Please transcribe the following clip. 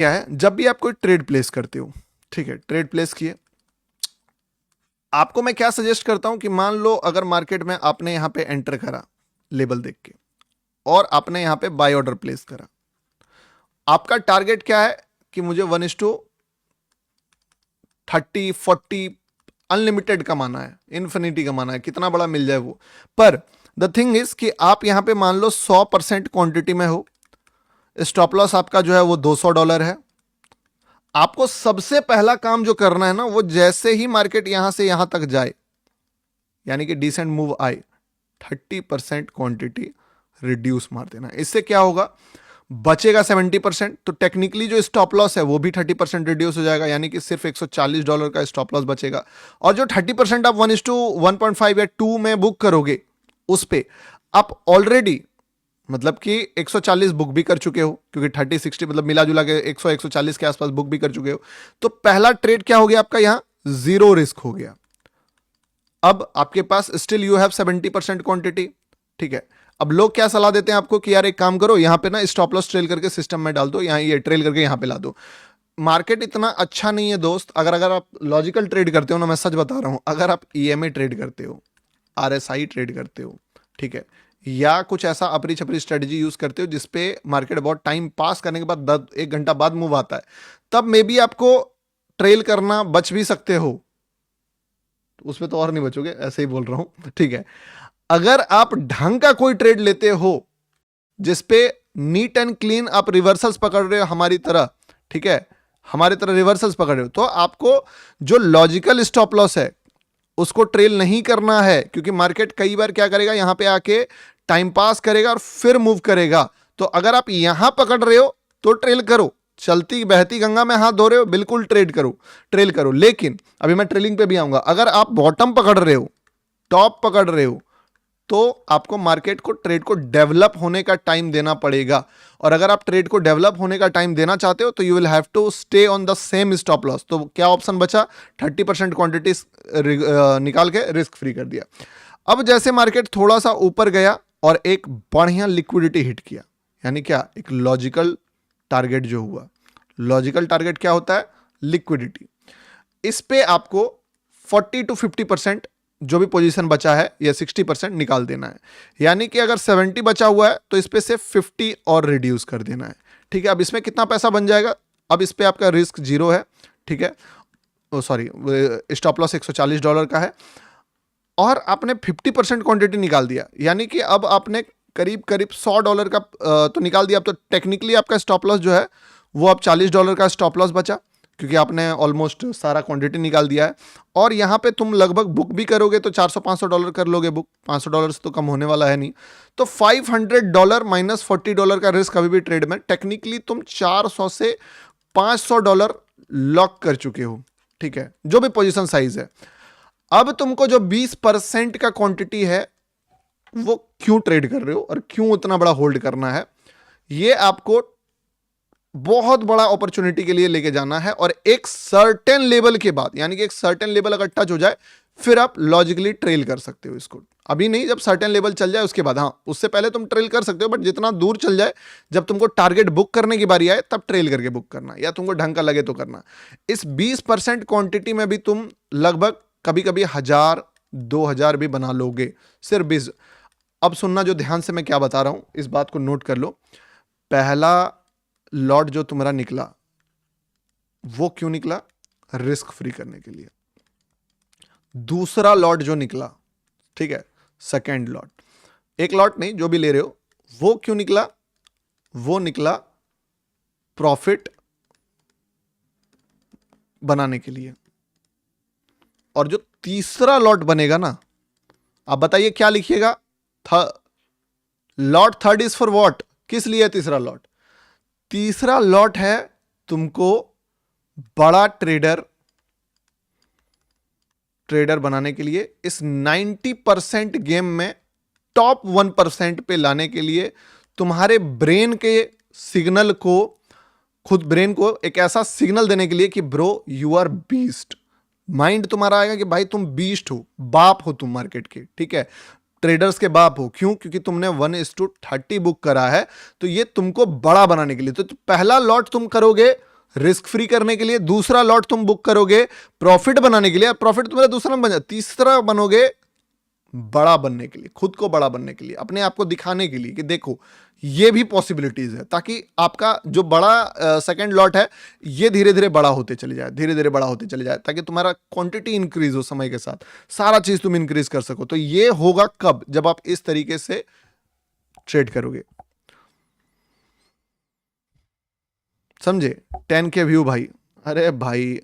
क्या है, जब भी आप कोई ट्रेड प्लेस करते हो, ठीक है, ट्रेड प्लेस किए, आपको मैं क्या सजेस्ट करता हूं कि मान लो अगर मार्केट में आपने यहां पे एंटर करा लेवल देख के और आपने यहां पे बाय ऑर्डर प्लेस करा, आपका टारगेट क्या है कि मुझे 1:30 40 अनलिमिटेड कमाना है, इन्फिनिटी कमाना है, कितना बड़ा मिल जाए वो। पर द थिंग इज कि आप यहां पे मान लो 100% क्वांटिटी में हो, स्टॉप लॉस आपका जो है वो $200 है। आपको सबसे पहला काम जो करना है ना, वो जैसे ही मार्केट यहां से यहां तक जाए, यानी कि डिसेंट मूव आए, 30% क्वांटिटी रिड्यूस मार देना। इससे क्या होगा, बचेगा 70%, तो टेक्निकली जो स्टॉप लॉस है वो भी 30% रिड्यूस हो जाएगा, यानी कि सिर्फ $140 का स्टॉप लॉस बचेगा। और जो 30% आप 1:1.5 या 2 में बुक करोगे, उस पे आप ऑलरेडी मतलब कि 140 बुक भी कर चुके हो, क्योंकि 30-60 मतलब मिला जुला के 100-140 के आसपास बुक भी कर चुके हो। तो पहला ट्रेड क्या हो गया आपका, यहां जीरो रिस्क हो गया। अब आपके पास स्टिल यू हैव 70% क्वांटिटी, ठीक है। अब लोग क्या सलाह देते हैं आपको कि यार एक काम करो, यहां पे ना स्टॉप लॉस ट्रेल करके सिस्टम में डाल दो, यहां ये ट्रेल करके यहां पे ला दो। मार्केट इतना अच्छा नहीं है दोस्त। अगर आप लॉजिकल ट्रेड करते हो ना, मैं सच बता रहा हूं, अगर आप ईएमए ट्रेड करते हो, आरएसआई ट्रेड करते हो, ठीक है, या कुछ ऐसा अपरी छपरी स्ट्रेटजी यूज करते हो जिसपे मार्केट बहुत टाइम पास करने के बाद 1 घंटा बाद मूव आता है, तब मे बी आपको ट्रेल करना बच भी सकते हो। उसमें तो और नहीं बचोगे, ऐसे ही बोल रहा हूं, ठीक है। अगर आप ढंग का कोई ट्रेड लेते हो जिसपे नीट एंड क्लीन आप रिवर्सल्स पकड़ रहे हो हमारी तरह, ठीक है, हमारी तरह रिवर्सल्स पकड़ रहे हो, तो आपको जो लॉजिकल स्टॉप लॉस है उसको ट्रेल नहीं करना है, क्योंकि मार्केट कई बार क्या करेगा, यहां पे आके टाइम पास करेगा और फिर मूव करेगा। तो अगर आप यहां पकड़ रहे हो तो ट्रेल करो, चलती बहती गंगा में हाथ धो रहे हो, बिल्कुल ट्रेड करो, ट्रेल करो। लेकिन अभी मैं ट्रेलिंग पे भी आऊंगा, अगर आप बॉटम पकड़ रहे हो, टॉप पकड़ रहे हो, तो आपको मार्केट को, ट्रेड को डेवलप होने का टाइम देना पड़ेगा। और अगर आप ट्रेड को डेवलप होने का टाइम देना चाहते हो तो you will have to stay on the same stop loss. तो क्या ऑप्शन बचा, 30% क्वांटिटी निकाल के रिस्क फ्री कर दिया। अब जैसे मार्केट थोड़ा सा ऊपर गया और एक बढ़िया लिक्विडिटी हिट किया, यानी क्या, एक लॉजिकल टारगेट जो हुआ, लॉजिकल टारगेट क्या होता है, लिक्विडिटी। इस पे आपको 40-50% जो भी पोजीशन बचा है या 60% निकाल देना है। यानी कि अगर 70 बचा हुआ है तो इस पे से 50 और रिड्यूस कर देना है, ठीक है। अब इसमें कितना पैसा बन जाएगा, अब इस पे आपका रिस्क 0 है, ठीक है, सॉरी, स्टॉप लॉस $140 का है, और आपने 50% क्वांटिटी निकाल दिया, यानी कि अब आपने करीब करीब $100 का तो निकाल दिया। अब तो टेक्निकली आपका स्टॉप लॉस जो है वो अब $40 का स्टॉप लॉस बचा, क्योंकि आपने ऑलमोस्ट सारा क्वांटिटी निकाल दिया है। और यहाँ पे तुम लगभग बुक भी करोगे तो $400-500 कर लोगे बुक, $500 से तो कम होने वाला है नहीं। तो $500 माइनस $40 का रिस्क अभी भी ट्रेड में, टेक्निकली तुम 400 से $500 लॉक कर चुके हो, ठीक है, जो भी पोजीशन साइज है। अब तुमको जो 20% का क्वांटिटी है वो क्यों ट्रेड कर रहे हो और क्यों उतना बड़ा होल्ड करना है, ये आपको बहुत बड़ा अपॉर्चुनिटी के लिए लेके जाना है। और एक सर्टेन लेवल के बाद, यानी कि एक सर्टेन लेवल अगर टच हो जाए, फिर आप लॉजिकली ट्रेल कर सकते हो इसको। अभी नहीं, जब सर्टेन लेवल चल जाए उसके बाद, हाँ, उससे पहले तुम ट्रेल कर सकते हो, बट जितना दूर चल जाए, जब तुमको टारगेट बुक करने की बारी आए तब ट्रेल करके बुक करना, या तुमको ढंग का लगे तो करना। इस 20% क्वांटिटी में भी तुम लगभग कभी कभी 1000-2000 भी बना लोगे, सिर्फ 20। अब सुनना जो ध्यान से मैं क्या बता रहा हूं, इस बात को नोट कर लो। पहला लॉट जो तुम्हारा निकला वो क्यों निकला, रिस्क फ्री करने के लिए। दूसरा लॉट जो निकला, ठीक है, सेकेंड लॉट, एक लॉट नहीं, जो भी ले रहे हो, वो क्यों निकला, वो निकला प्रॉफिट बनाने के लिए। और जो तीसरा लॉट बनेगा ना, आप बताइए क्या लिखिएगा, lot third is for what, किस लिए तीसरा लॉट, तीसरा लॉट है तुमको बड़ा ट्रेडर बनाने के लिए, इस 90% गेम में टॉप 1% पे लाने के लिए, तुम्हारे ब्रेन के सिग्नल को, खुद ब्रेन को एक ऐसा सिग्नल देने के लिए कि bro you are beast. Mind तुम्हारा आएगा कि भाई तुम बीस्ट हो, बाप हो तुम मार्केट के, ठीक है, ट्रेडर्स के बाप हो। क्यों, क्योंकि तुमने 1:30 बुक करा है, तो ये तुमको बड़ा बनाने के लिए। तो पहला लॉट तुम करोगे रिस्क फ्री करने के लिए, दूसरा लॉट तुम बुक करोगे प्रॉफिट बनाने के लिए, प्रॉफिट तुम्हारा दूसरा बन जाए, तीसरा बनोगे बड़ा बनने के लिए, खुद को बड़ा बनने के लिए, अपने आप को दिखाने के लिए कि देखो ये भी पॉसिबिलिटीज है, ताकि आपका जो बड़ा सेकंड लॉट है ये धीरे धीरे बड़ा होते चले जाए, धीरे धीरे बड़ा होते चले जाए, ताकि तुम्हारा क्वांटिटी इंक्रीज हो समय के साथ, सारा चीज तुम इंक्रीज कर सको। तो ये होगा कब, जब आप इस तरीके से ट्रेड करोगे। समझे? 10K व्यू भाई, अरे भाई